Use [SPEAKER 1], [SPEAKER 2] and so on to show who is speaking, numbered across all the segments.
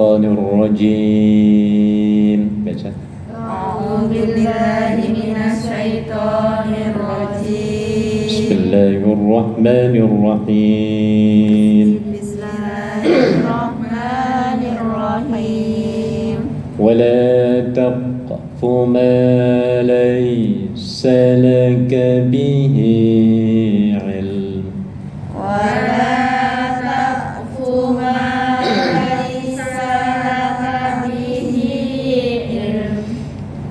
[SPEAKER 1] الشيطان الرجيم. Baca.
[SPEAKER 2] أعوذ بالله من الشيطان الرجيم.
[SPEAKER 1] بسم الله الرحمن الرحيم.
[SPEAKER 2] بسم الله الرحمن الرحيم.
[SPEAKER 1] ولا تقف ما ليس لك به علم.
[SPEAKER 2] ولا تقف ما ليس لك به علم.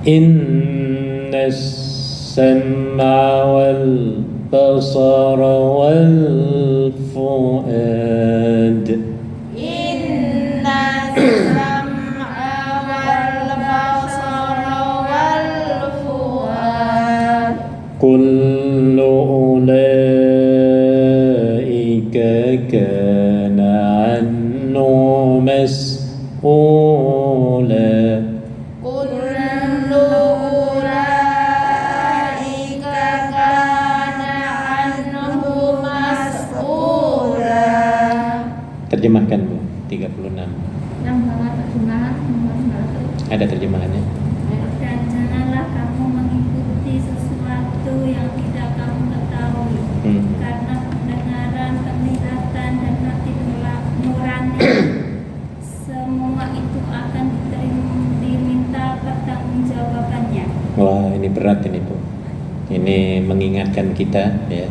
[SPEAKER 1] إن السمع والبصر والفؤاد
[SPEAKER 2] إن السمع والبصر والفؤاد
[SPEAKER 1] كل أولئك كان عنه مسؤولا.
[SPEAKER 2] كل أولئك كان عنه مسؤولا.
[SPEAKER 1] Terjemahkan Bu, 36.
[SPEAKER 3] Yang bawa terjemahan nomor 100.
[SPEAKER 1] Ada terjemahannya.
[SPEAKER 3] Dan janganlah kamu mengikuti sesuatu yang tidak kamu ketahui, karena pendengaran, penglihatan, dan hati nurani semua itu akan diminta pertanggungjawabannya.
[SPEAKER 1] Wah, ini berat ini Bu. Ini mengingatkan kita ya.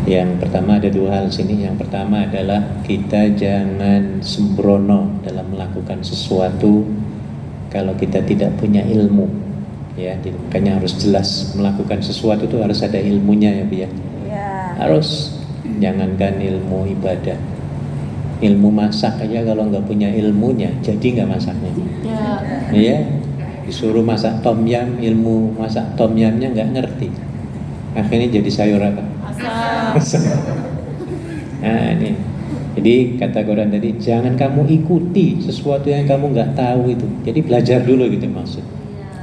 [SPEAKER 1] Yang pertama ada dua hal sini. Yang pertama adalah kita jangan sembrono dalam melakukan sesuatu kalau kita tidak punya ilmu ya. Jadi, makanya harus jelas melakukan sesuatu itu harus ada ilmunya ya Bu ya. Harus, jangankan ilmu ibadah, ilmu masak aja kalau nggak punya ilmunya jadi nggak masaknya. Iya, disuruh masak tom yam, ilmu masak tom yamnya nggak ngerti, akhirnya jadi sayur apa? Asam. Nah ini, jadi kata Quran tadi jangan kamu ikuti sesuatu yang kamu nggak tahu itu. Jadi belajar dulu gitu maksud,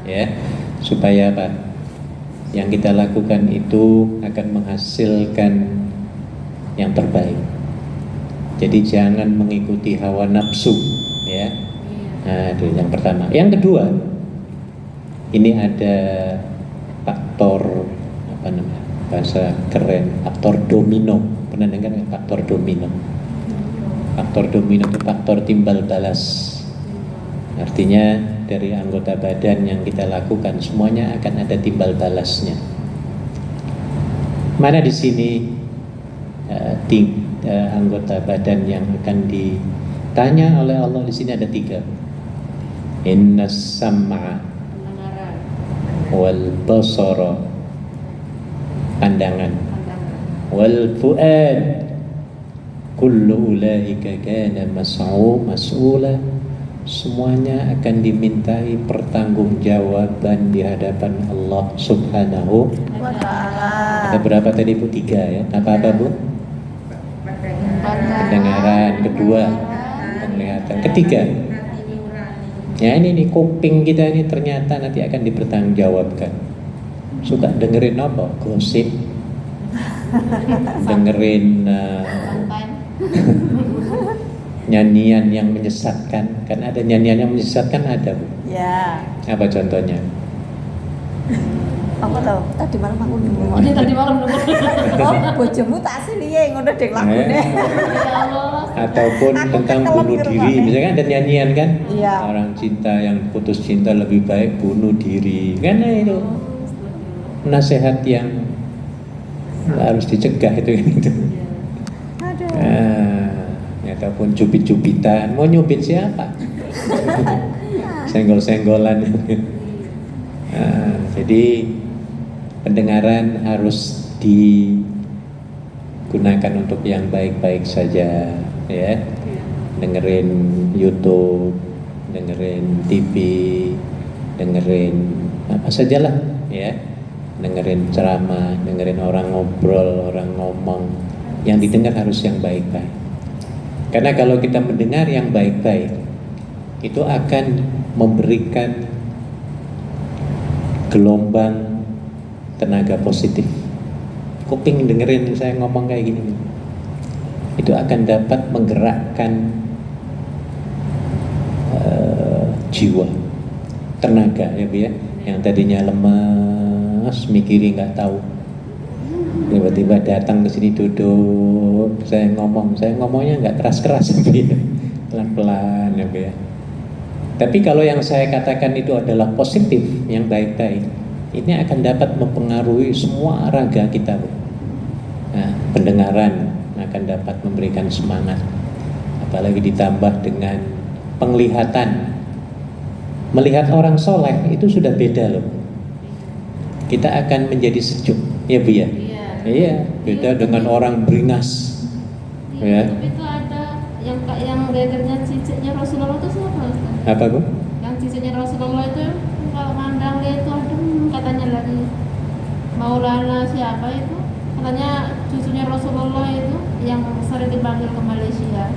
[SPEAKER 1] ya supaya apa? Yang kita lakukan itu akan menghasilkan yang terbaik. Jadi jangan mengikuti hawa nafsu, ya. Nah itu yang pertama. Yang kedua, ini ada faktor apa namanya? Bahasa keren, faktor domino. Pernah dengar nggak faktor domino? Faktor domino itu faktor timbal balas. Artinya dari anggota badan yang kita lakukan semuanya akan ada timbal balasnya. Mana di sini anggota badan yang akan ditanya oleh Allah di sini ada 3. Innas sam'a wal basara, pandangan, wal fuad kullu ulaika kana mas'ula, semuanya akan dimintai pertanggungjawaban di hadapan Allah Subhanahu
[SPEAKER 2] wa ta'ala.
[SPEAKER 1] Ada berapa tadi Bu? 3 ya. Apa Bu? Pendengaran, kedua penglihatan, ketiga ya ini nih kuping kita ini ternyata nanti akan dipertanggungjawabkan. Suka dengerin apa? Gosip, dengerin nyanyian yang menyesatkan. Kan ada nyanyian yang menyesatkan ada Bu.
[SPEAKER 2] Ya.
[SPEAKER 1] Apa contohnya?
[SPEAKER 2] Apa tau? Tadi malam aku nunggu.
[SPEAKER 3] Ini tadi malam nunggu.
[SPEAKER 2] Oh, bojomu tak asliye ngono dek lagune.
[SPEAKER 3] Ya Allah.
[SPEAKER 1] Ataupun
[SPEAKER 2] Aku
[SPEAKER 1] tentang
[SPEAKER 2] kekelem
[SPEAKER 1] bunuh
[SPEAKER 2] gitu,
[SPEAKER 1] diri,
[SPEAKER 2] Pak.
[SPEAKER 1] misalkan ada nyanyian kan,
[SPEAKER 2] Iya.
[SPEAKER 1] orang cinta yang putus cinta lebih baik bunuh diri, karena itu nasihat yang harus dicegah itu gitu.
[SPEAKER 2] Aduh.
[SPEAKER 1] Nah, ataupun cubit-cubitan, mau nyubit siapa? Senggol-senggolan. Jadi pendengaran harus digunakan untuk yang baik-baik saja, ya. Dengerin YouTube, dengerin TV, dengerin apa sajalah, ya. Dengerin ceramah, dengerin orang ngobrol, orang ngomong. Yang didengar harus yang baik-baik. Karena kalau kita mendengar yang baik-baik, itu akan memberikan gelombang tenaga positif. Kuping dengerin saya ngomong kayak gini, itu akan dapat menggerakkan jiwa, tenaga ya Bu ya. Yang tadinya lemas, mikiri nggak tahu, tiba-tiba datang ke sini duduk, saya ngomongnya nggak keras-keras Bu ya, pelan-pelan ya Bu ya. Tapi kalau yang saya katakan itu adalah positif, yang baik-baik, ini akan dapat mempengaruhi semua raga kita Bu. Nah, pendengaran akan dapat memberikan semangat, apalagi ditambah dengan penglihatan. Melihat orang soleh itu sudah beda loh. Kita akan menjadi sejuk, ya Bu ya. Iya, beda dengan orang beringas. Ya.
[SPEAKER 3] Tapi itu ada yang gegernya cicitnya Rasulullah itu siapa Ustaz?
[SPEAKER 1] Apa Bu?
[SPEAKER 3] Yang cicitnya Rasulullah itu kalau mandang dia itu adem katanya lagi. Maulana siapa itu? Katanya cucunya Rasulullah itu yang sering dipanggil ke Malaysia.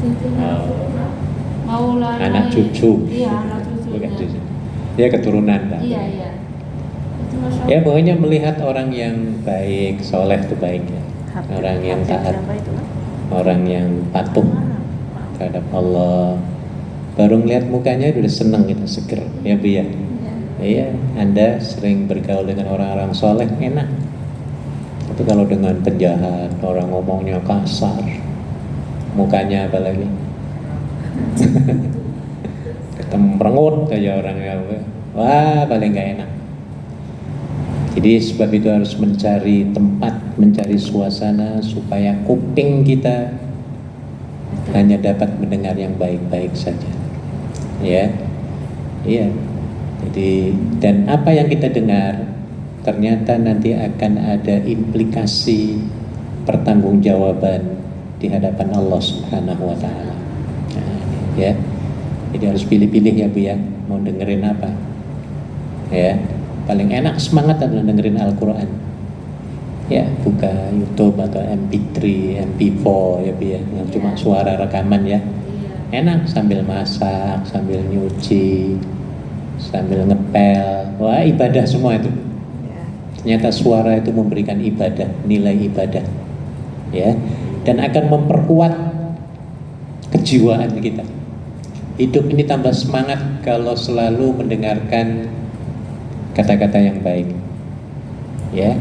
[SPEAKER 3] Cucunya Rasulullah. Maulana.
[SPEAKER 1] Anak cucu.
[SPEAKER 3] Iya, anak
[SPEAKER 1] Bukan
[SPEAKER 3] cucunya.
[SPEAKER 1] cucu. Dia keturunan Pak.
[SPEAKER 3] Iya. Itu Masya
[SPEAKER 1] Ya
[SPEAKER 3] Allah.
[SPEAKER 1] pokoknya melihat orang yang baik, soleh itu baik ya. Orang yang taat, orang yang patuh terhadap Allah. Baru ngeliat mukanya udah seneng gitu, seger ya Bu ya. Iya, Anda sering bergaul dengan orang-orang soleh enak. Tapi kalau dengan penjahat, orang ngomongnya kasar, mukanya apalagi ketemrengut aja orangnya, wah paling gak enak. Jadi sebab itu harus mencari tempat, mencari suasana supaya kuping kita hanya dapat mendengar yang baik-baik saja. Ya, iya. Jadi dan apa yang kita dengar ternyata nanti akan ada implikasi pertanggungjawaban di hadapan Allah Subhanahu wa taala. Nah, ya. Jadi harus pilih-pilih ya Bu ya, mau dengerin apa. Ya, paling enak semangat adalah dengerin Al-Qur'an. Ya, buka YouTube atau MP3, MP4 ya Bu ya, yang cuma suara rekaman ya. Enak sambil masak, sambil nyuci, sambil ngepel. Wah, ibadah semua itu. Ternyata suara itu memberikan ibadah, nilai ibadah. Ya, dan akan memperkuat kejiwaan kita. Hidup ini tambah semangat kalau selalu mendengarkan kata-kata yang baik. Ya.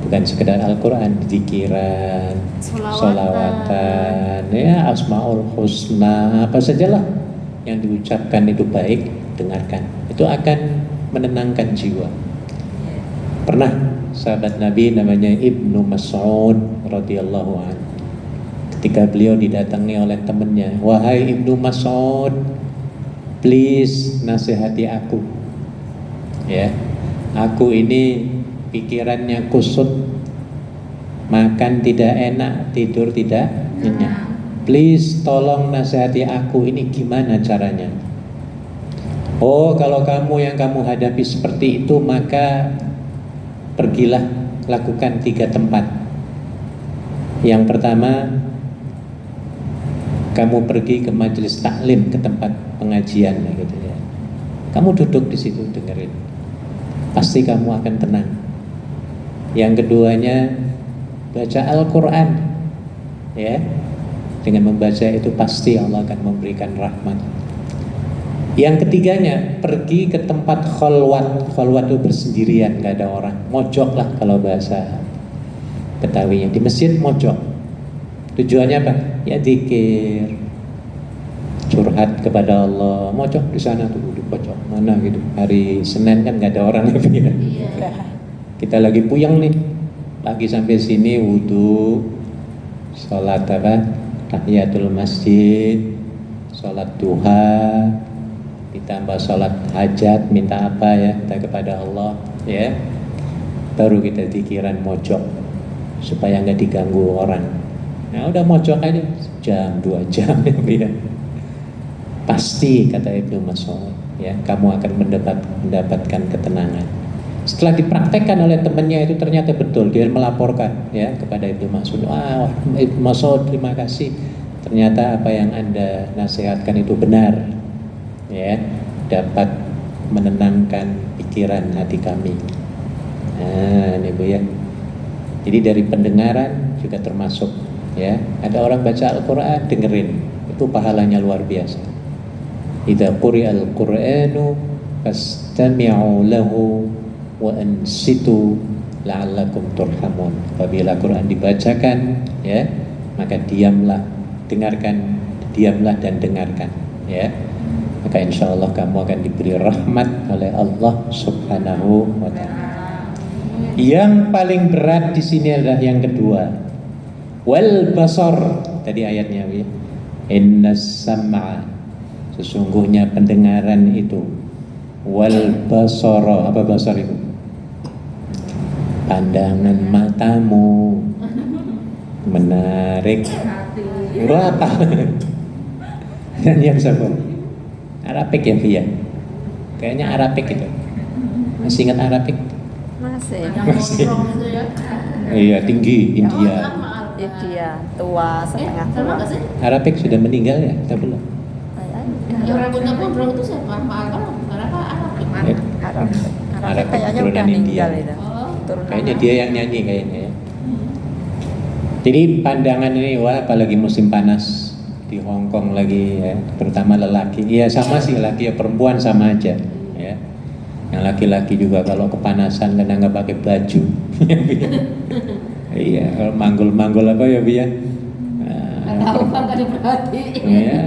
[SPEAKER 1] Bukan sekedar Al-Quran, zikiran, sholawatan, ya asmaul husna, apa sajalah yang diucapkan itu baik, dengarkan. Itu akan menenangkan jiwa. Pernah sahabat Nabi namanya Ibnu Mas'ud radhiyallahu anhu, ketika beliau didatangi oleh temannya, wahai Ibnu Mas'ud, please nasihati aku. Ya, aku ini pikirannya kusut, makan tidak enak, tidur tidak nyenyak. Please tolong nasihati aku, ini gimana caranya? Oh, kalau kamu yang kamu hadapi seperti itu, maka pergilah lakukan 3 tempat. Yang pertama, kamu pergi ke majelis taklim, ke tempat pengajian gitu ya. Kamu duduk di situ dengerin, pasti kamu akan tenang. Yang keduanya, baca Al-Quran ya. Dengan membaca itu pasti Allah akan memberikan rahmat. Yang ketiganya, pergi ke tempat khalwat. Khalwat itu bersendirian, gak ada orang. Mojok lah kalau bahasa Betawinya. Di masjid mojok. Tujuannya apa? Ya zikir, curhat kepada Allah. Mojok di sana tuh, di pojok mana gitu. Hari Senin kan gak ada orang ya. Kita lagi puyeng nih, lagi sampai sini wudhu, sholat apa? Tahiyatul masjid, sholat duha, ditambah sholat hajat, minta apa ya kita kepada Allah ya. Baru kita pikiran mojok supaya nggak diganggu orang. Nah udah mojok aja jam 2 jam ya. Pasti kata Ibnu Mas'ud ya, kamu akan mendapatkan ketenangan. Setelah dipraktekkan oleh temannya itu ternyata betul, dia melaporkan ya kepada Ibnu Mas'ud. Wah, Ibnu Mas'ud terima kasih. Ternyata apa yang Anda nasihatkan itu benar. Ya, dapat menenangkan pikiran hati kami. Nah, ini Bu ya. Jadi dari pendengaran juga termasuk ya. Ada orang baca Al-Qur'an dengerin, itu pahalanya luar biasa. idza quri'al Qur'anu fastami'u lahu wa ansitu la'allakum turhamun. Apabila Quran dibacakan, ya, maka diamlah, dengarkan, diamlah dan dengarkan, ya. Maka insya Allah kamu akan diberi rahmat oleh Allah Subhanahu wa Ta'ala. Yang paling berat di sini adalah yang kedua, wal basar. Tadi ayatnya, ya. Innas sam'a, sesungguhnya pendengaran itu, wal basara, apa basar itu? Pandangan matamu menarik. Berapa? Dan yang siapa? Arabik ya, Via? Kayaknya Arabik itu. Masih ingat Arabik?
[SPEAKER 2] Masih.
[SPEAKER 1] Masih.
[SPEAKER 3] Itu ya.
[SPEAKER 1] Iya, tinggi India.
[SPEAKER 2] Dia tua setengah
[SPEAKER 3] sama
[SPEAKER 2] tua.
[SPEAKER 3] nggak sih?
[SPEAKER 1] Arabik sudah meninggal ya? Atau belum?
[SPEAKER 3] Yang rambutnya gondrong itu siapa? Ma'al apa Arab?
[SPEAKER 1] Ya.
[SPEAKER 2] Arab kayaknya
[SPEAKER 1] keturunan
[SPEAKER 2] udah meninggal
[SPEAKER 1] India.
[SPEAKER 2] itu.
[SPEAKER 3] Oh.
[SPEAKER 2] Turunan.
[SPEAKER 1] Kayaknya dia yang nyanyi kayaknya ya. Jadi pandangan ini, wah, apalagi musim panas di Hong Kong lagi, ya, terutama lelaki. Iya sama sih, laki ya perempuan sama aja, ya. Yang laki-laki juga kalau kepanasan karena nggak pakai baju. Iya, kalau manggul-manggul apa ya, Bi ya?
[SPEAKER 3] Tahu kan tadi berarti.
[SPEAKER 1] Iya.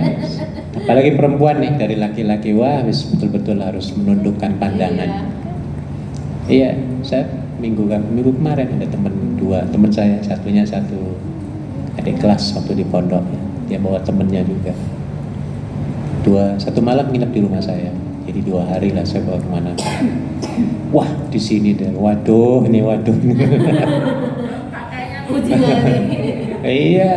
[SPEAKER 1] Apalagi perempuan nih, dari laki-laki, wah, betul-betul harus menundukkan pandangan. Iya, saya minggu kemarin ada teman saya, satunya satu adik kelas waktu di pondok, ya. Dia bawa temennya juga. Satu malam nginep di rumah saya. Jadi 2 hari lah saya bawa kemana. Wah, di sini deh. Waduh. Iya.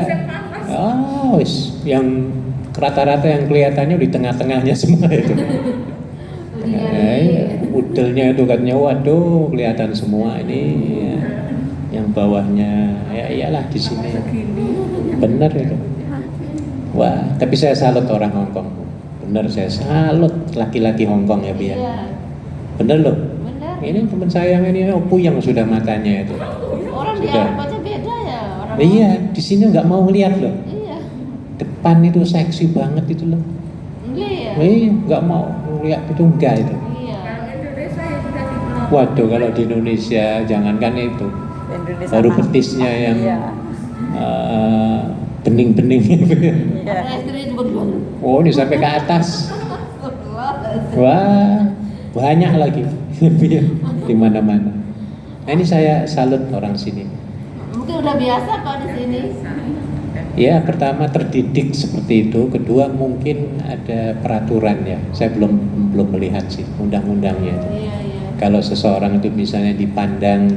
[SPEAKER 1] Oh, yang rata-rata yang kelihatannya di tengah-tengahnya semua itu. Udelnya itu katanya, waduh, kelihatan semua ini. Ya. Yang bawahnya, ya iyalah di sini. Bener itu. Wah, tapi saya salut orang Hong Kong. Bener, saya salut laki-laki Hong Kong ya, Bi ya. Bener loh.
[SPEAKER 3] Bener.
[SPEAKER 1] Ini teman saya ini puyeng sudah matanya itu.
[SPEAKER 3] Orang di
[SPEAKER 1] Sudah.
[SPEAKER 3] Arab aja beda ya orang.
[SPEAKER 1] Iya, di sini nggak mau lihat loh.
[SPEAKER 3] Iya.
[SPEAKER 1] Depan itu seksi banget itu loh.
[SPEAKER 3] Iya.
[SPEAKER 1] Iya, nggak mau lihat itu, enggak itu.
[SPEAKER 3] Iya.
[SPEAKER 1] Waduh, kalau di Indonesia jangankan itu,
[SPEAKER 2] Indonesia
[SPEAKER 1] baru
[SPEAKER 2] mah.
[SPEAKER 1] betisnya yang
[SPEAKER 2] Iya.
[SPEAKER 1] bening-bening gitu.
[SPEAKER 2] Iya.
[SPEAKER 3] Orang istrinya juga gimana?
[SPEAKER 1] Oh, ini sampai ke atas. Wah, banyak lagi di mana-mana. Nah, ini saya salut orang sini.
[SPEAKER 3] Mungkin udah biasa Pak di sini.
[SPEAKER 1] Ya, pertama terdidik seperti itu, kedua mungkin ada peraturannya. Saya belum melihat sih undang-undangnya.
[SPEAKER 3] Iya, iya.
[SPEAKER 1] Kalau seseorang itu misalnya dipandang,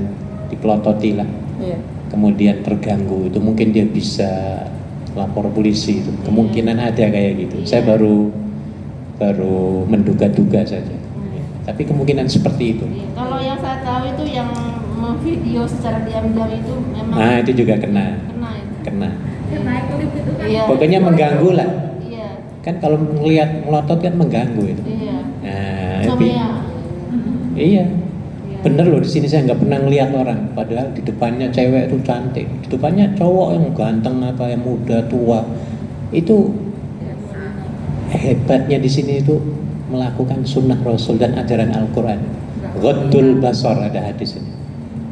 [SPEAKER 1] dipelototi lah,
[SPEAKER 2] Iya.
[SPEAKER 1] kemudian terganggu, itu mungkin dia bisa lapor polisi. Itu kemungkinan ada kayak gitu. Saya baru menduga-duga saja. Tapi kemungkinan seperti itu.
[SPEAKER 3] Iya. Kalau yang saya tahu itu yang memvideo secara diam-diam itu memang
[SPEAKER 1] Nah, itu juga kena.
[SPEAKER 3] itu.
[SPEAKER 1] Kena.
[SPEAKER 3] Iya.
[SPEAKER 1] Pokoknya mengganggu lah.
[SPEAKER 3] Iya.
[SPEAKER 1] Kan kalau melihat melotot kan mengganggu itu.
[SPEAKER 3] Iya.
[SPEAKER 1] Nah,
[SPEAKER 3] Sama
[SPEAKER 1] tapi-
[SPEAKER 3] ya.
[SPEAKER 1] iya.
[SPEAKER 3] Iya.
[SPEAKER 1] Bener loh, di sini saya nggak pernah ngelihat orang. Padahal di depannya cewek itu cantik, di depannya cowok yang ganteng apa yang muda tua. Itu hebatnya di sini itu melakukan sunnah Rasul dan ajaran Al-Quran. Ghaddul basar, ada hadis ini,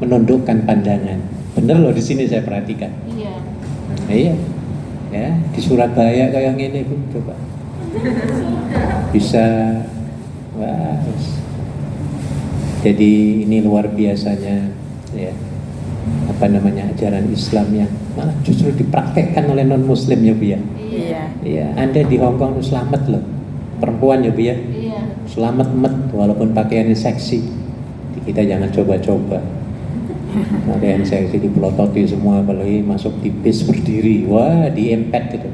[SPEAKER 1] menundukkan pandangan. Bener loh, di sini saya perhatikan.
[SPEAKER 3] Iya.
[SPEAKER 1] Iya, ya di Surabaya kayak gini pun coba bisa, wah. Jadi ini luar biasanya, ya, apa namanya, ajaran Islam yang malah justru dipraktekkan oleh non Muslim ya, Bu ya.
[SPEAKER 2] Iya.
[SPEAKER 1] Iya, Anda di Hong Kong selamat loh, perempuan ya, Bu ya.
[SPEAKER 3] Iya.
[SPEAKER 1] Selamat walaupun pakaiannya seksi. Kita jangan coba-coba. Pakaian seksi dipelototi semua, apalagi masuk di bis berdiri, wah diempet gitu,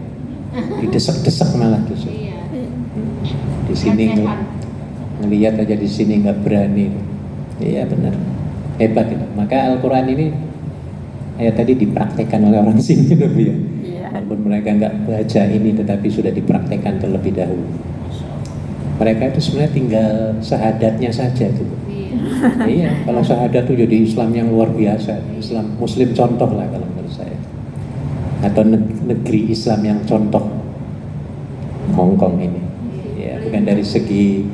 [SPEAKER 1] didesek-desek malah justru.
[SPEAKER 3] Iya.
[SPEAKER 1] Di sini ngelihat aja di sini nggak berani. Iya benar, hebat itu. Maka Al-Quran ini ayat tadi dipraktekkan oleh orang sini loh, Bu ya.
[SPEAKER 2] Iya.
[SPEAKER 1] Walaupun mereka nggak baca ini, tetapi sudah dipraktekkan terlebih dahulu. Mereka itu sebenarnya tinggal syahadatnya saja tuh.
[SPEAKER 3] Iya.
[SPEAKER 1] Iya, kalau syahadat itu jadi Islam yang luar biasa, Islam Muslim contoh lah kalau menurut saya, atau negeri Islam yang contoh, Hong Kong ini. Ya, bukan dari segi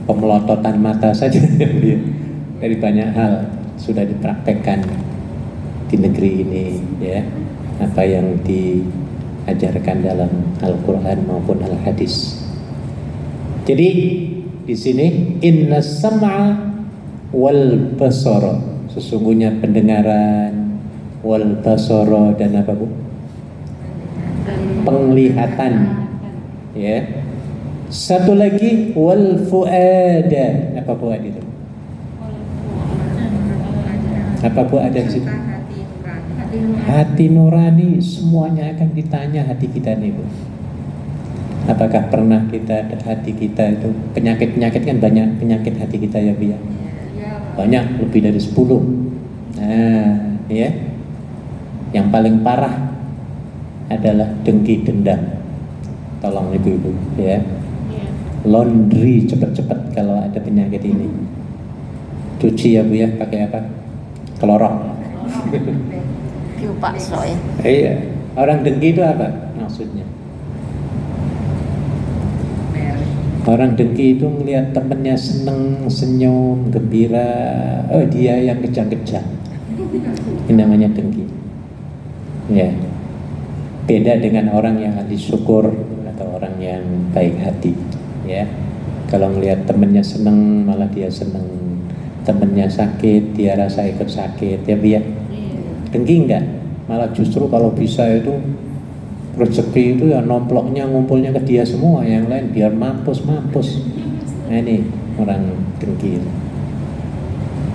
[SPEAKER 1] pemelototan mata saja ya Bu ya. Dari banyak hal sudah dipraktekkan di negeri ini ya, apa yang diajarkan dalam Al-Quran maupun Al-Hadis. Jadi di sini inna sam'a wal basara, sesungguhnya pendengaran, wal basara dan apa Bu? Penglihatan ya. Satu lagi wal fuada, apa fuad itu? Apa Bu ada di situ? Hati nurani, semuanya akan ditanya hati kita nih Bu. Apakah pernah kita, hati kita itu penyakit-penyakit kan banyak penyakit hati kita ya Bu ya. Banyak, lebih dari 10. Nah, ya. Yang paling parah adalah dengki dendam. Tolong ibu-ibu ya. Laundry cepat-cepat kalau ada penyakit ini. Cuci ya Bu ya, pakai apa? Klorok.
[SPEAKER 2] Piu Pak Soe.
[SPEAKER 1] Iya. Orang dengki itu apa maksudnya? Orang dengki itu melihat temennya seneng, senyum, gembira, oh dia yang kejang-kejang. Ini namanya dengki. Ya. Beda dengan orang yang ahli syukur atau orang yang baik hati. Ya. Kalau melihat temennya seneng, malah dia seneng. Temennya sakit, dia rasa ikut sakit, ya biar dengki enggak, malah justru kalau bisa itu rezeki itu ya nomploknya ngumpulnya ke dia semua, yang lain biar mampus. Nah ini orang dengki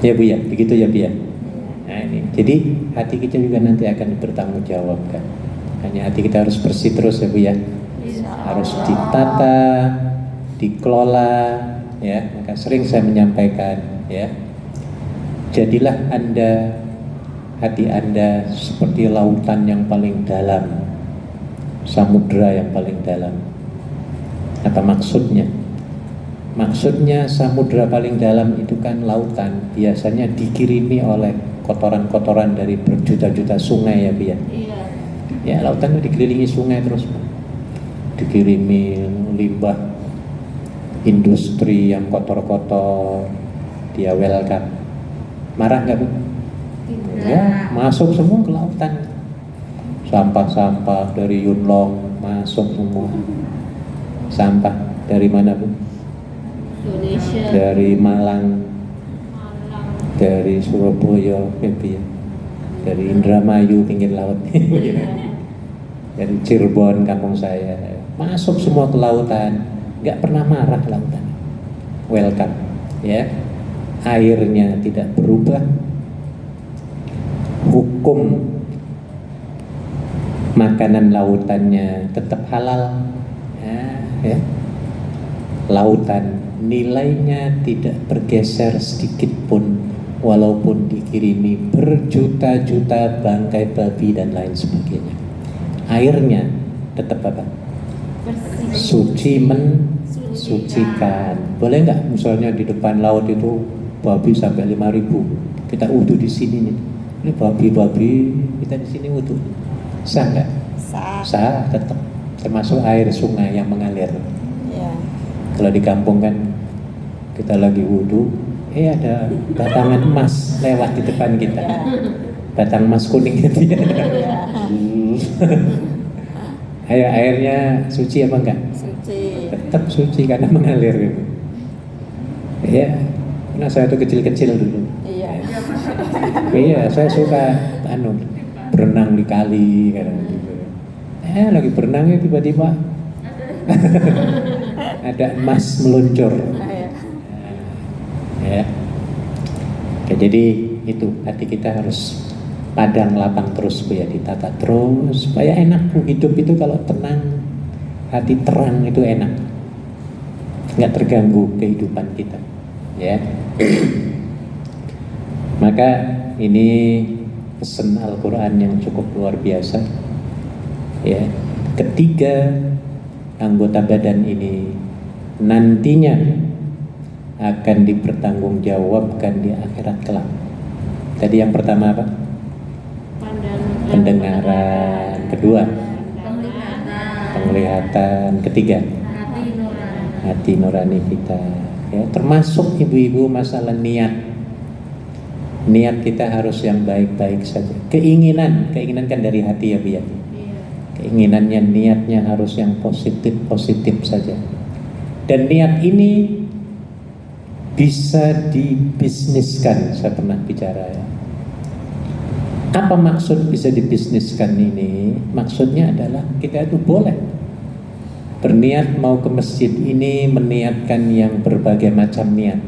[SPEAKER 1] ya Bu ya, begitu ya Bu ya. Nah ini, jadi hati kita juga nanti akan bertanggungjawabkan. Hanya hati kita harus bersih terus ya Bu ya, harus ditata, dikelola ya. Maka sering saya menyampaikan ya, jadilah Anda, hati Anda seperti lautan yang paling dalam, samudra yang paling dalam. Apa maksudnya? Maksudnya samudra paling dalam itu kan lautan biasanya dikirimi oleh kotoran-kotoran dari berjuta-juta sungai ya Bu ya. Ya lautan itu dikelilingi sungai terus, dikirimi limbah industri yang kotor-kotor, dia welcome. Marah nggak Bu? Ya, masuk semua ke lautan. Sampah-sampah dari Yunlong masuk semua. Sampah dari mana Bu?
[SPEAKER 3] Indonesia.
[SPEAKER 1] Dari Malang, dari Surabaya, ya. Dari Indramayu pinggir laut, dari Cirebon kampung saya, masuk semua ke lautan. Nggak pernah marah lautan. Welcome, ya. Airnya tidak berubah. Hukum makanan lautannya tetap halal. Ya. Lautan nilainya tidak bergeser sedikit pun, walaupun dikirimi berjuta-juta bangkai babi dan lain sebagainya. Airnya tetap apa? Suci mensucikan. Boleh nggak misalnya di depan laut itu babi sampai 5.000, kita wudu di sini nih. Ini babi-babi, kita di sini wudu. Sah nggak? Sah tetap. Termasuk air sungai yang mengalir.
[SPEAKER 2] Ya.
[SPEAKER 1] Kalau di kampung kan kita lagi wudu, ada batangan emas lewat di depan kita. Batang emas kuning gitu ya. Ayo, airnya suci apa enggak?
[SPEAKER 2] Suci.
[SPEAKER 1] Tetap suci karena mengalir gitu. Ya, karena saya tuh kecil-kecil dulu.
[SPEAKER 2] Iya.
[SPEAKER 1] Iya, saya suka berenang di kali kadang gitu. Lagi berenangnya tiba-tiba ada emas meluncur. Ya. Oke, jadi itu hati kita harus padang lapang terus Bu ya, ditata terus supaya enak Bu. Hidup itu kalau tenang, hati terang itu enak, nggak terganggu kehidupan kita ya. Maka ini pesan Al-Quran yang cukup luar biasa ya. Ketiga anggota badan ini nantinya akan dipertanggungjawabkan di akhirat kelak. Tadi yang pertama apa? Pendengaran. Kedua penglihatan. Ketiga hati nurani kita. Ya, termasuk ibu-ibu masalah niat. Niat kita harus yang baik-baik saja. Keinginan kan dari hati ya Bu ya. Keinginannya, niatnya harus yang positif saja. Dan niat ini bisa dibisniskan, saya pernah bicara ya. Apa maksud bisa dibisniskan ini? Maksudnya adalah kita itu boleh berniat mau ke masjid ini, meniatkan yang berbagai macam niat.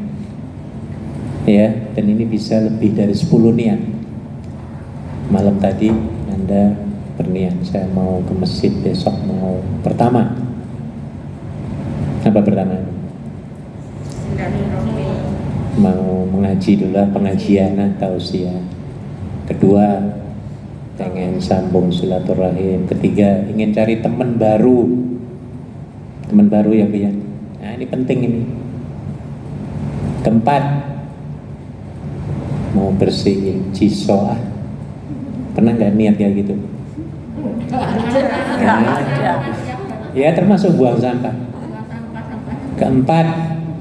[SPEAKER 1] Ya, dan ini bisa lebih dari 10 niat. Malam tadi Anda berniat, saya mau ke masjid besok, mau pertama. Apa pertama? Mau mengaji dulu, pengajian tausiah. Kedua, pengen sambung silaturahim. Ketiga, ingin cari teman baru. Teman baru ya Bu ya. Nah, ini penting ini. Keempat, mau bersihin cisoah. Pernah nggak niat kayak gitu? Nah, ya termasuk buang sampah. Keempat,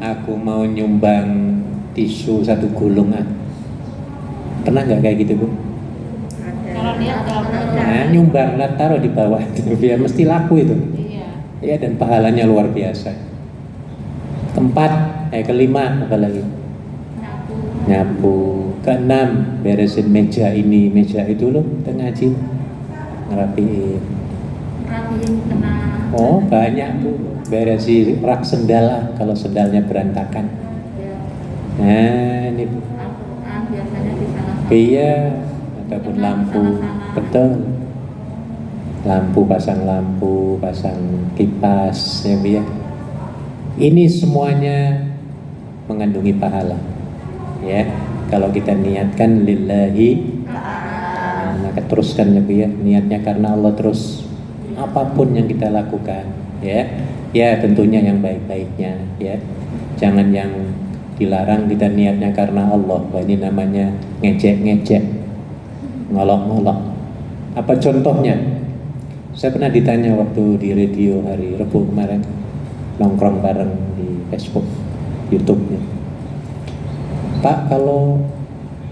[SPEAKER 1] aku mau nyumbang tisu 1 gulungan. Pernah nggak kayak gitu Bu?
[SPEAKER 3] Kalau dia
[SPEAKER 1] Nah, nyumbang lah, taruh di bawah itu biar mesti laku itu. Ya, dan pahalanya luar biasa. Kelima apa lagi? Nyapu. Keenam, beresin meja ini, meja itu loh, kita ngaji, ngerapiin. Oh banyak tuh, beresin rak sendal lah, kalau sendalnya berantakan. Nah ini iya, ataupun lampu, betul. Lampu, pasang kipas, ya Bu ya. Ini semuanya mengandungi pahala, ya. Kalau kita niatkan lillahi, maka teruskan ya Bu ya. Niatnya karena Allah terus, apapun yang kita lakukan, ya. Ya tentunya yang baik-baiknya, ya. Jangan yang dilarang, kita niatnya karena Allah. Wah, ini namanya ngejek, ngolok-ngolok. Apa contohnya? Saya pernah ditanya waktu di radio hari Rabu kemarin, nongkrong bareng di Facebook, YouTube-nya. Pak, kalau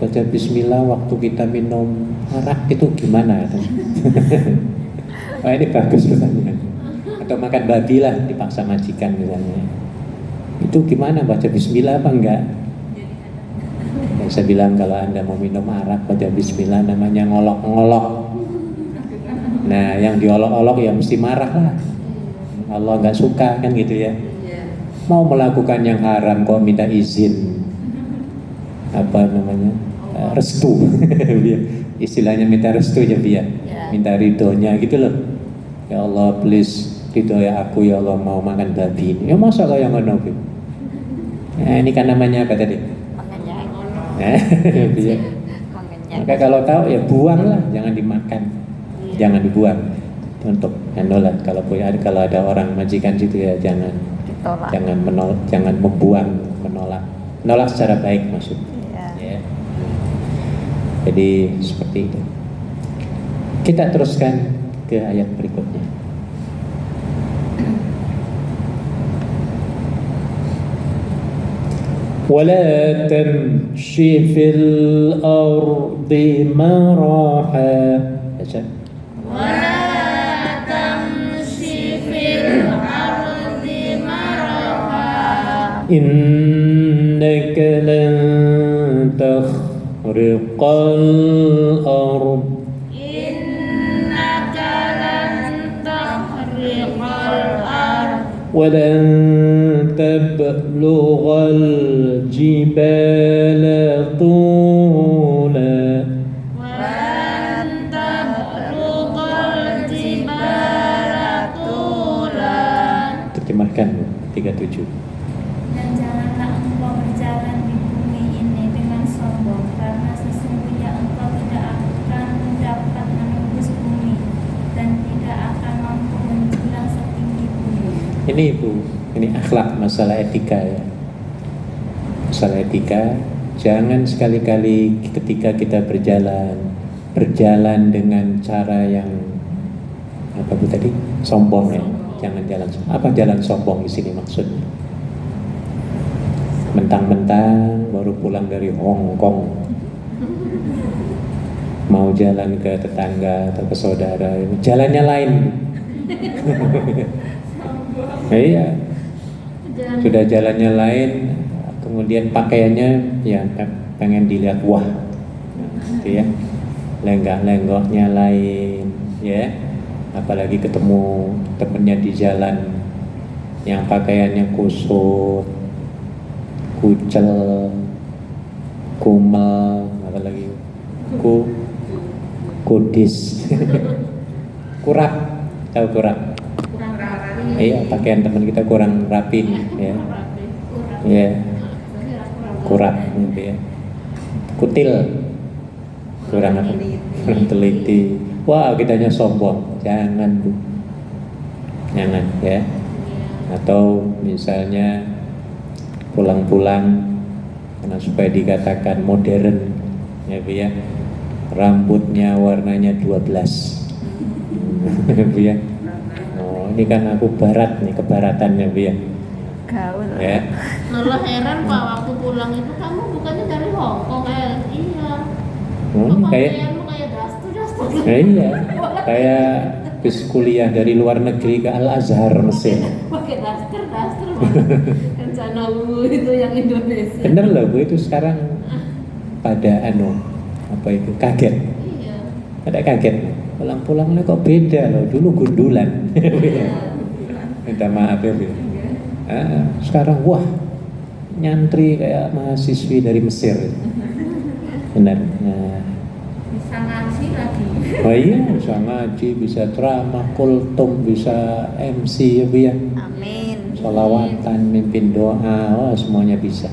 [SPEAKER 1] baca bismillah waktu kita minum arak itu gimana? Wah, ini bagus pertanyaan. Atau makan babi lah, dipaksa majikan misalnya. Itu gimana, baca bismillah apa enggak? Ya, saya bilang kalau Anda mau minum arak baca bismillah, namanya ngolok-ngolok. Nah, yang diolok-olok ya mesti marah lah. Allah nggak suka kan gitu ya. Mau melakukan yang haram kok minta izin, apa namanya, restu. Istilahnya minta restu ya Bia, minta ridhonya gitu loh. Ya Allah please ridho ya aku ya Allah, mau makan babi ini. Ya masa kau yang ngono. Nah, ini kan namanya apa tadi? Mengenyang. Maka kalau tahu ya buang lah, jangan dimakan. Jangan dibuang. Untuk lah, kalau ada orang majikan situ ya jangan ditolak. Jangan membuang, menolak secara baik maksudnya. Ya. Jadi seperti itu. Kita teruskan ke ayat berikutnya. ولا تمشي في الأرض مرحا.
[SPEAKER 3] ولا تمشي في الأرض مرحا
[SPEAKER 1] إنك لن تخرق الأرض
[SPEAKER 3] إنك لن تخرق الأرض
[SPEAKER 1] ولن تبلغ الجبال طولا. Terjemahkan 37.
[SPEAKER 4] Dan janganlah engkau berjalan di bumi ini dengan sombong, karena sesungguhnya engkau tidak akan dapat menembus bumi dan tidak akan mampu menjulang setinggi bumi.
[SPEAKER 1] Ini Ibu, ini akhlak, masalah etika ya. Masalah etika, jangan sekali-kali ketika kita berjalan dengan cara yang apa Bu tadi? Sombong ya. jangan jalan. Apa jalan sombong di sini maksudnya? Mentang-mentang baru pulang dari Hong Kong, mau jalan ke tetangga atau ke saudara, jalannya lain. Iya, sudah jalannya lain, kemudian pakaiannya ya pengen dilihat, wah, gitu ya, lenggak-lenggoknya lain, ya. Apalagi ketemu temennya di jalan yang pakaiannya kusut, kucel, kumel, apalagi kudis, kurap, tahu kurap?
[SPEAKER 3] Kurang rapi.
[SPEAKER 1] Iya, pakaian teman kita kurang rapi, ya,
[SPEAKER 3] Kurang.
[SPEAKER 1] ya,
[SPEAKER 3] Kurang.
[SPEAKER 1] kurap, gitu ya, kutil, kurang apa? Kurang teliti. Wah, kitanya sombong, jangan Bu, jangan ya. Atau misalnya pulang-pulang karena supaya dikatakan modern, ya Bu ya, rambutnya warnanya 12. Bu ya. Oh, ini kan aku barat nih, kebaratannya Bu ya.
[SPEAKER 2] Gaul.
[SPEAKER 1] Ya.
[SPEAKER 3] Malah heran Pak, waktu pulang itu kamu bukannya dari Hong Kong? Iya.
[SPEAKER 1] Oh,
[SPEAKER 3] Kok
[SPEAKER 1] ini kayak
[SPEAKER 3] pakaianmu kayak daster.
[SPEAKER 1] iya, kayak bis kuliah dari luar negeri ke Al Azhar Mesir.
[SPEAKER 3] Pakai daster rencana itu yang Indonesia.
[SPEAKER 1] Bener loh Bu, itu sekarang pada apa itu kaget,
[SPEAKER 3] Iya.
[SPEAKER 1] ada kaget. Pulang-pulang kok beda loh, dulu gundulan. Minta maaf ya Bu. Sekarang wah nyantri kayak mahasiswi dari Mesir. Benar. Nah,
[SPEAKER 3] Bisa ngaji lagi.
[SPEAKER 1] oh iya, bisa ngaji, bisa ceramah, kultum, bisa MC ya Bu ya.
[SPEAKER 2] Amin.
[SPEAKER 1] Sholawatan, mimpin doa, oh, semuanya bisa.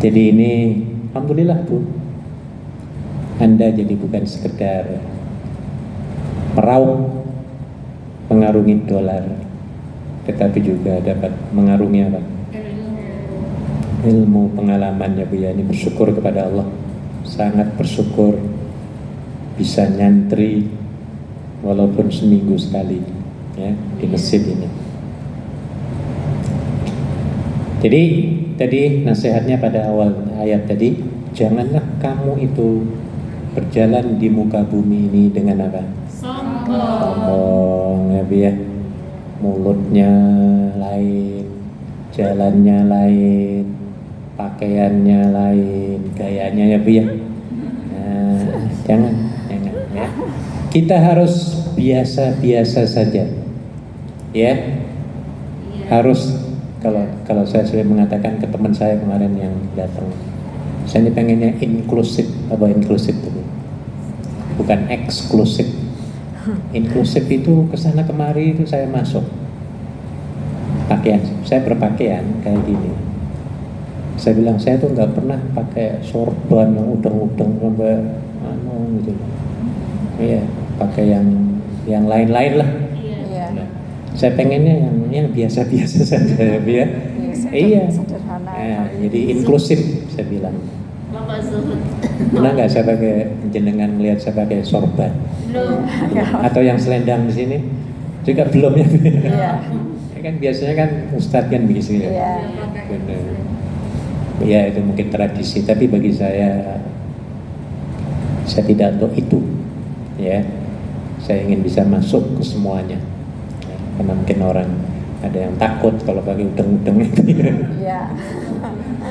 [SPEAKER 1] Jadi ini alhamdulillah Bu, Anda jadi bukan sekedar meraup mengarungi dolar, tetapi juga dapat mengarungi apa? Ilmu, pengalaman ya Bu ya. Ini bersyukur kepada Allah, sangat bersyukur bisa nyantri walaupun seminggu sekali ya di masjid ini. Jadi tadi nasihatnya pada awal ayat tadi, janganlah kamu itu berjalan di muka bumi ini dengan apa? Sombong ya Bu ya. Mulutnya lain, jalannya lain, pakaiannya lain, gayanya ya Bu ya. Nah, jangan ya. Kita harus biasa-biasa saja. Ya. Harus kalau saya sudah mengatakan ke teman saya kemarin yang datang, saya ini pengennya inklusif. Apa inklusif itu? Bukan eksklusif. Inklusif itu kesana kemari itu saya masuk. Pakaian, saya berpakaian kayak gini. Saya bilang saya tuh nggak pernah pakai sorban yang udang-udang sampai gitu. Iya, pakai yang lain-lain lah.
[SPEAKER 2] Iya.
[SPEAKER 1] Nah, saya pengennya yang biasa-biasa saja ya. Iya.
[SPEAKER 2] Sederhana.
[SPEAKER 1] Nah, jadi inklusif saya bilang.
[SPEAKER 3] Bapak Zuhud.
[SPEAKER 1] Pernah nggak saya pakai, jenengan melihat saya pakai sorban
[SPEAKER 3] Belum.
[SPEAKER 1] atau yang selendang di sini? Juga belum ya.
[SPEAKER 2] Iya.
[SPEAKER 1] Ya kan biasanya kan ustadz kan begitu ya.
[SPEAKER 2] Iya.
[SPEAKER 1] Benar. Ya itu mungkin tradisi, tapi bagi saya tidak untuk itu. Ya, saya ingin bisa masuk ke semuanya. Ya, karena mungkin orang ada yang takut kalau pakai udeng-udeng itu.
[SPEAKER 2] Iya.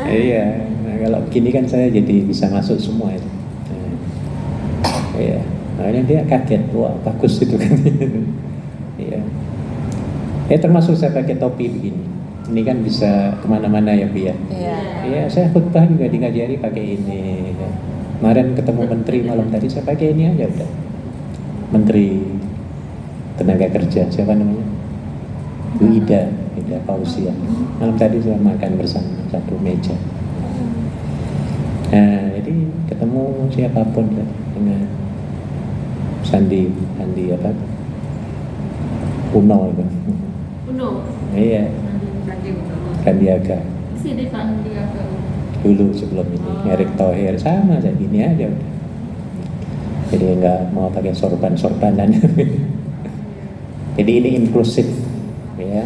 [SPEAKER 1] Iya. Nah, kalau begini kan saya jadi bisa masuk semua itu. Iya. Makanya dia kaget, wah bagus itu kan. Iya. Termasuk saya pakai topi begini. Ini kan bisa kemana-mana ya Bu ya.
[SPEAKER 2] Iya.
[SPEAKER 1] Iya, saya khutbah juga di KJRI pakai ini. Kemarin ketemu menteri malam tadi saya pakai ini aja udah. Menteri Tenaga Kerja, siapa namanya? Bu Ida Fauzia. Malam tadi saya makan bersama satu meja. Nah, jadi ketemu siapapun ya, dengan Sandi apa? Uno itu.
[SPEAKER 3] Uno.
[SPEAKER 1] Iya, Sandiaga.
[SPEAKER 3] Sini Pak.
[SPEAKER 1] Dulu sebelum ini Erick Thohir sama kayak gini aja udah. Jadi nggak mau pakai sorban-sorbanan. Jadi ini inklusif ya.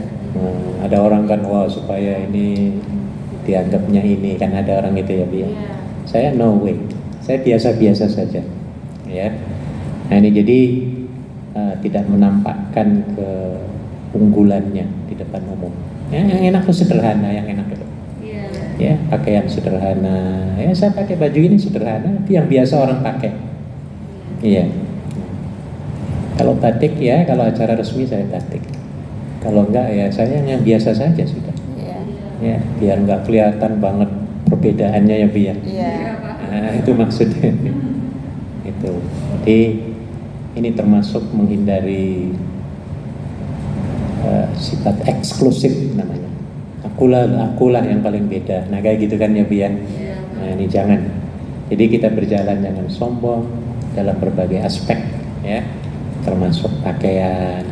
[SPEAKER 1] Ada orang kan, wah supaya ini dianggapnya ini, kan ada orang itu ya Bi.
[SPEAKER 3] Iya.
[SPEAKER 1] Saya no way, saya biasa-biasa saja, ya. Nah ini jadi tidak menampakkan keunggulannya di depan umum. Ya, yang enak itu sederhana, yang enak itu.
[SPEAKER 3] Iya.
[SPEAKER 1] Ya, pakaian sederhana. Ya, saya pakai baju ini sederhana, tapi yang biasa orang pakai. Iya. Kalau batik ya, kalau acara resmi saya batik. Kalau enggak ya saya yang biasa saja sudah.
[SPEAKER 2] Iya.
[SPEAKER 1] Ya, biar enggak kelihatan banget perbedaannya ya Bi ya.
[SPEAKER 2] Iya.
[SPEAKER 1] Nah, itu maksudnya. Itu. Jadi ini termasuk menghindari sifat eksklusif namanya. Akulah yang paling beda. Nah kayak gitu kan ya Bi ya. Nah ini jangan. Jadi kita berjalan jangan sombong dalam berbagai aspek ya, termasuk pakaian,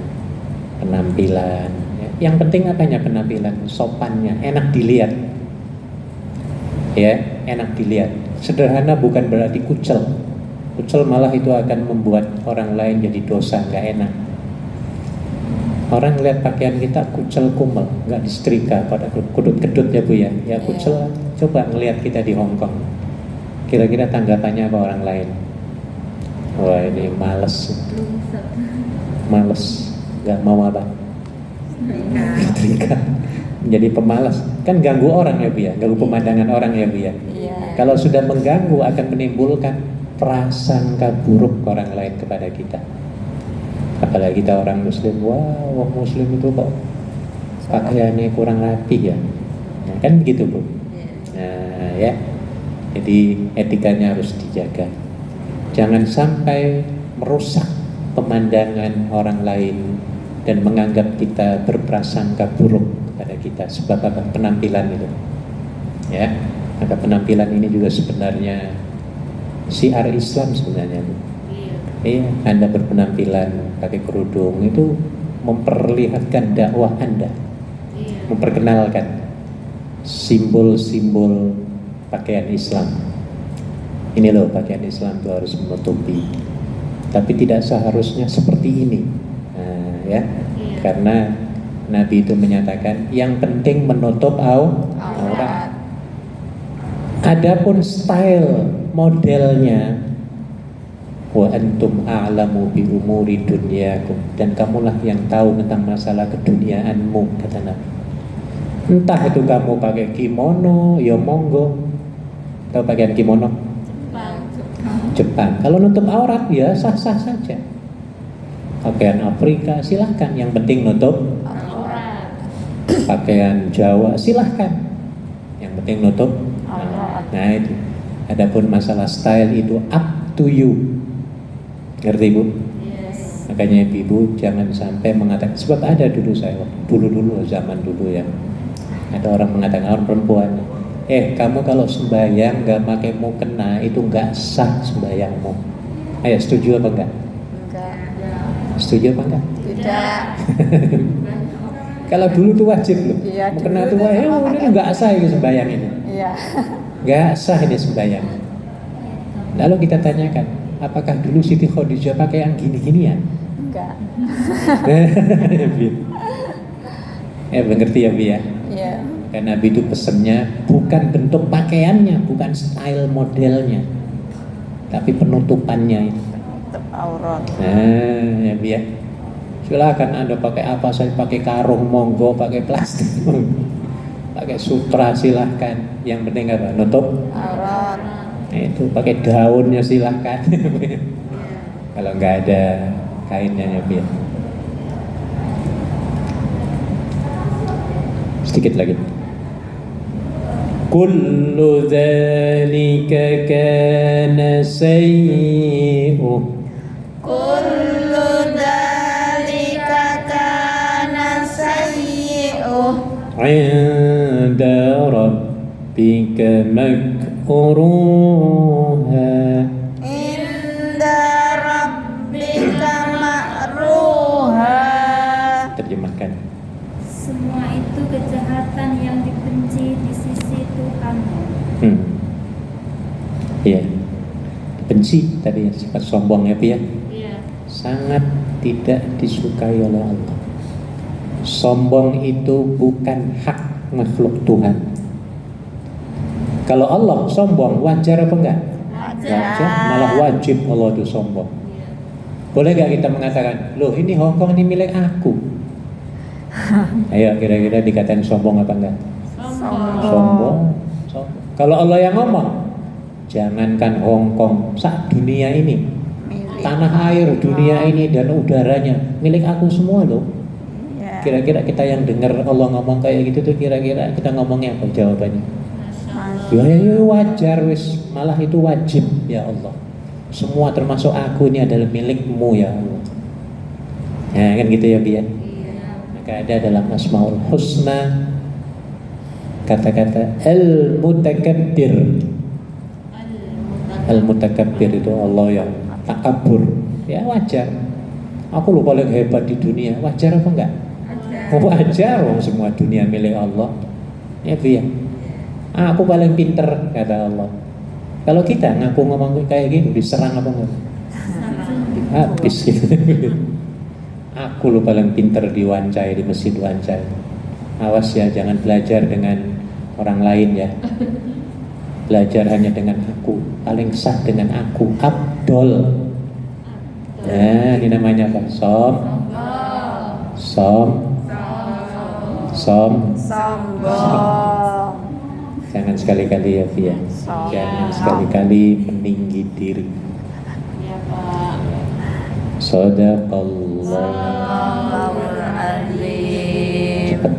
[SPEAKER 1] penampilan. Ya. Yang penting apanya penampilan, sopannya, enak dilihat. Ya, enak dilihat. Sederhana bukan berarti kucel. Kucel malah itu akan membuat orang lain jadi dosa, nggak enak. Orang lihat pakaian kita kucel kumel, nggak disetrika, pada kedut-kedut ya Bu ya. Ya kucel. Coba ngelihat kita di Hong Kong. Kira-kira tanggapannya apa orang lain? Wah ini males, nggak mau apa? Setrika. Menjadi pemalas. Kan ganggu orang ya Bu ya, ganggu pemandangan orang ya Bu ya.
[SPEAKER 2] Iya.
[SPEAKER 1] Kalau sudah mengganggu akan menimbulkan prasangka buruk orang lain kepada kita. Apalagi kita orang muslim, wah orang muslim itu kok pakaiannya kurang rapi ya. Nah, kan begitu Bu. Nah ya, jadi etikanya harus dijaga. Jangan sampai merusak pemandangan orang lain dan menganggap kita berprasangka buruk kepada kita sebab apa? Penampilan itu. Ya, maka penampilan ini juga sebenarnya syiar Islam sebenarnya Bu. Iya, Anda berpenampilan pakai kerudung itu memperlihatkan dakwah Anda, memperkenalkan simbol-simbol pakaian Islam. Ini loh pakaian Islam itu harus menutupi, tapi tidak seharusnya seperti ini. Nah, ya, karena Nabi itu menyatakan yang penting menutup aurat. Adapun style modelnya, wa antum a'lamu bi umuri dunyakum, dan kamulah yang tahu tentang masalah keduniaanmu, kata Nabi. Entah itu kamu pakai kimono, ya monggo. Tahu pakaian kimono? Jepang. Kalau nutup aurat ya sah-sah saja. Pakaian Afrika silahkan, yang penting nutup
[SPEAKER 3] Aurat.
[SPEAKER 1] Pakaian Jawa silahkan, yang penting nutup
[SPEAKER 2] Aurat.
[SPEAKER 1] Nah itu. Adapun masalah style itu up to you. Ngerti Bu?
[SPEAKER 3] Yes.
[SPEAKER 1] Makanya ibu jangan sampai mengatakan, sebab ada dulu saya dulu zaman dulu ya, ada orang mengatakan, orang perempuan, kamu kalau sembahyang nggak pakai mukena itu nggak sah sembahyangmu. Ayo setuju apa enggak?
[SPEAKER 2] Enggak.
[SPEAKER 1] Setuju apa enggak?
[SPEAKER 2] Tidak.
[SPEAKER 1] Kalau dulu tuh wajib loh.
[SPEAKER 2] Iya,
[SPEAKER 1] Mukena
[SPEAKER 2] dulu
[SPEAKER 1] tuh
[SPEAKER 2] tuh
[SPEAKER 1] wajib, ini nggak sah ini sembahyang ini.
[SPEAKER 2] Iya.
[SPEAKER 1] Nggak sah ini sembahyang. Lalu kita tanyakan, apakah dulu Siti Khadijah pakai yang gini-ginian?
[SPEAKER 2] Enggak.
[SPEAKER 1] Mengerti ya Bi ya?
[SPEAKER 2] Iya.
[SPEAKER 1] Karena Nabi itu pesennya bukan bentuk pakaiannya, bukan style modelnya, tapi penutupannya itu.
[SPEAKER 2] Tutup aurat.
[SPEAKER 1] Nah, ya Bi ya. Silakan Anda pakai apa, saya pakai karung monggo, pakai plastik monggo, pakai sutra silahkan. Yang penting apa? Nutup
[SPEAKER 2] Aurat.
[SPEAKER 1] Nah, itu pakai daunnya silahkan. Kalau nggak ada kainnya ya Bi. Sedikit lagi. Kullu dzalika kana sayyi'uh.
[SPEAKER 2] Kullu dzalika kana sayyi'uh
[SPEAKER 1] 'inda rabbika makruha.
[SPEAKER 2] inda rabbika makruha.
[SPEAKER 1] Terjemahkan.
[SPEAKER 4] Semua itu kejahatan yang dibenci di sisi Tuhanmu.
[SPEAKER 1] Iya. Benci tadi sifat sombong ya Bi ya.
[SPEAKER 3] Iya.
[SPEAKER 1] Sangat tidak disukai oleh Allah. Sombong itu bukan hak makhluk Tuhan. Kalau Allah sombong, wajar apa enggak? Wajar, malah wajib Allah itu sombong. Boleh gak kita mengatakan, loh ini Hongkong ini milik aku? Ayo kira-kira dikatain sombong apa enggak? Sombong. Kalau Allah yang ngomong, jangankan Hongkong, sak dunia ini, tanah air dunia ini dan udaranya milik aku semua loh.
[SPEAKER 2] Ya.
[SPEAKER 1] Kira-kira kita yang dengar Allah ngomong kayak gitu tuh, kira-kira kita ngomongnya apa jawabannya? Ya wajar wis, malah itu wajib ya Allah. Semua termasuk aku ini adalah milikmu ya Allah. Ya kan gitu ya Bi ya. Maka ada dalam Asmaul Husna kata-kata al-mutakabbir. Al-mutakabbir itu Allah yang takabur. Ya wajar. Aku lu paling hebat di dunia. Wajar apa enggak? Wajar. Semua dunia milik Allah. Ya Bi ya. Aku paling pinter kata Allah. Kalau kita ngaku ngomong kayak gitu, diserang apa enggak? Habis gitu. Aku lu paling pinter di Wancai, di Masjid Wancai. Awas ya, jangan belajar dengan orang lain ya. Belajar hanya dengan aku, paling sah dengan aku, Abdul. Nah, ini namanya apa? Sombong. Jangan sekali-kali ya Fia. Jangan sekali-kali meninggi diri.
[SPEAKER 3] Ya Pak.
[SPEAKER 1] Sadaqallah.
[SPEAKER 2] Allahul azim.